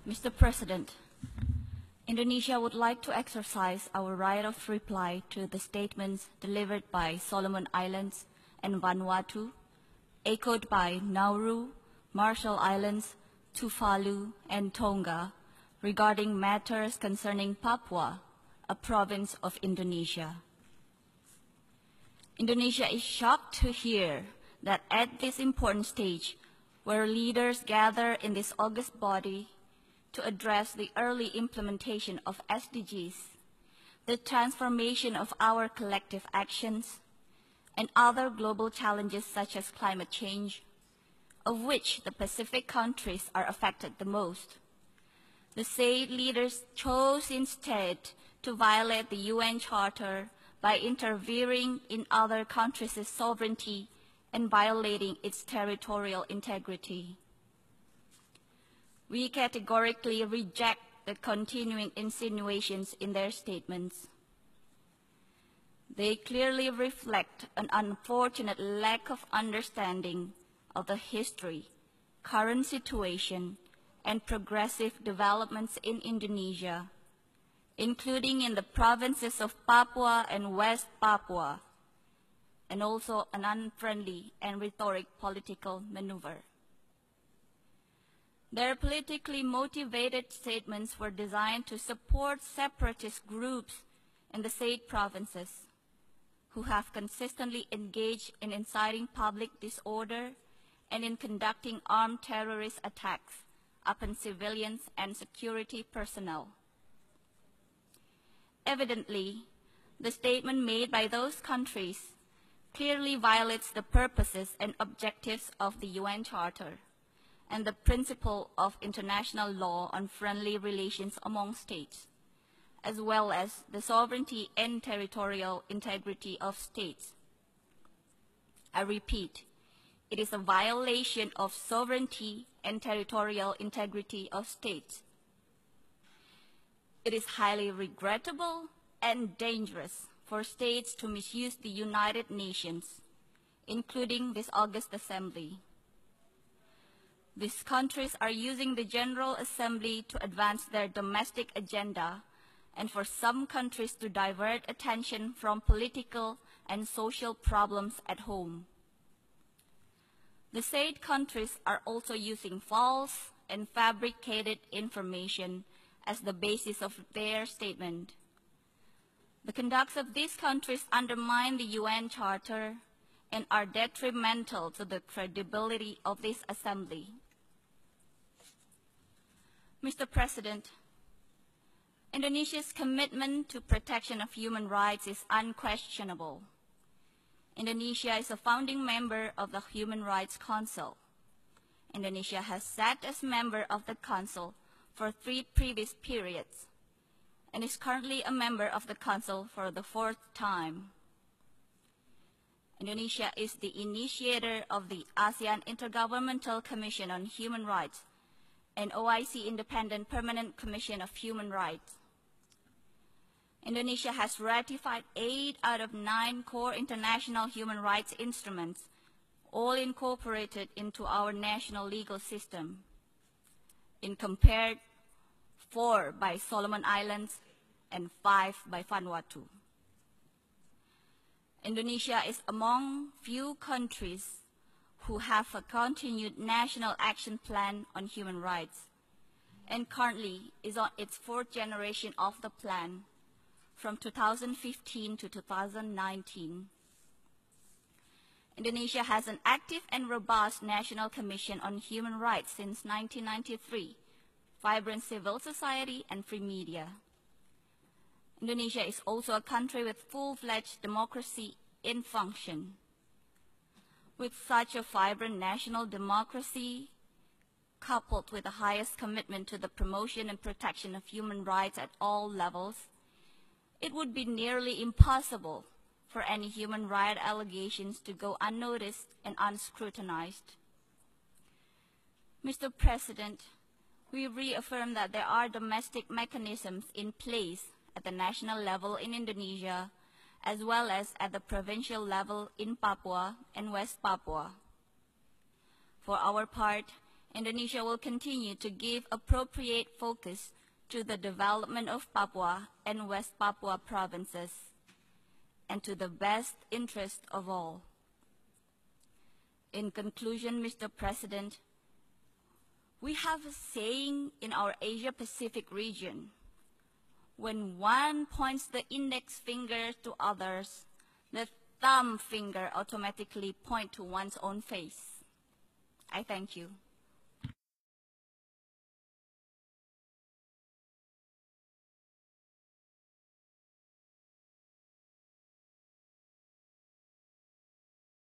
Mr. President, Indonesia would like to exercise our right of reply to the statements delivered by Solomon Islands and Vanuatu, echoed by Nauru, Marshall Islands, Tuvalu, and Tonga regarding matters concerning Papua, a province of Indonesia. Indonesia is shocked to hear that at this important stage, where leaders gather in this august body to address the early implementation of SDGs, the transformation of our collective actions, and other global challenges such as climate change, of which the Pacific countries are affected the most. The said leaders chose instead to violate the UN Charter by interfering in other countries' sovereignty and violating its territorial integrity. We categorically reject the continuing insinuations in their statements. They clearly reflect an unfortunate lack of understanding of the history, current situation, and progressive developments in Indonesia, including in the provinces of Papua and West Papua, and also an unfriendly and rhetoric political maneuver. Their politically motivated statements were designed to support separatist groups in the said provinces who have consistently engaged in inciting public disorder and in conducting armed terrorist attacks upon civilians and security personnel. Evidently, the statement made by those countries clearly violates the purposes and objectives of the UN Charter and the principle of international law on friendly relations among states, as well as the sovereignty and territorial integrity of states. I repeat, it is a violation of sovereignty and territorial integrity of states. It is highly regrettable and dangerous for states to misuse the United Nations, including this August Assembly. These countries are using the General Assembly to advance their domestic agenda and for some countries to divert attention from political and social problems at home. The said countries are also using false and fabricated information as the basis of their statement. The conducts of these countries undermine the UN Charter and are detrimental to the credibility of this Assembly. Mr. President, Indonesia's commitment to protection of human rights is unquestionable. Indonesia is a founding member of the Human Rights Council. Indonesia has sat as member of the Council for 3 previous periods and is currently a member of the Council for the 4th time. Indonesia is the initiator of the ASEAN Intergovernmental Commission on Human Rights and OIC Independent Permanent Commission of Human Rights. Indonesia has ratified 8 out of 9 core international human rights instruments, all incorporated into our national legal system, in compared 4 by Solomon Islands and 5 by Vanuatu. Indonesia is among few countries who have a continued national action plan on human rights and currently is on its 4th generation of the plan from 2015 to 2019. Indonesia has an active and robust National Commission on Human Rights since 1993, vibrant civil society and free media. Indonesia is also a country with full-fledged democracy in function. With such a vibrant national democracy, coupled with the highest commitment to the promotion and protection of human rights at all levels, it would be nearly impossible for any human rights allegations to go unnoticed and unscrutinized. Mr. President, we reaffirm that there are domestic mechanisms in place at the national level in Indonesia, as well as at the provincial level in Papua and West Papua. For our part, Indonesia will continue to give appropriate focus to the development of Papua and West Papua provinces, and to the best interest of all. In conclusion, Mr. President, we have a saying in our Asia-Pacific region: when one points the index finger to others, the thumb finger automatically points to one's own face. I thank you.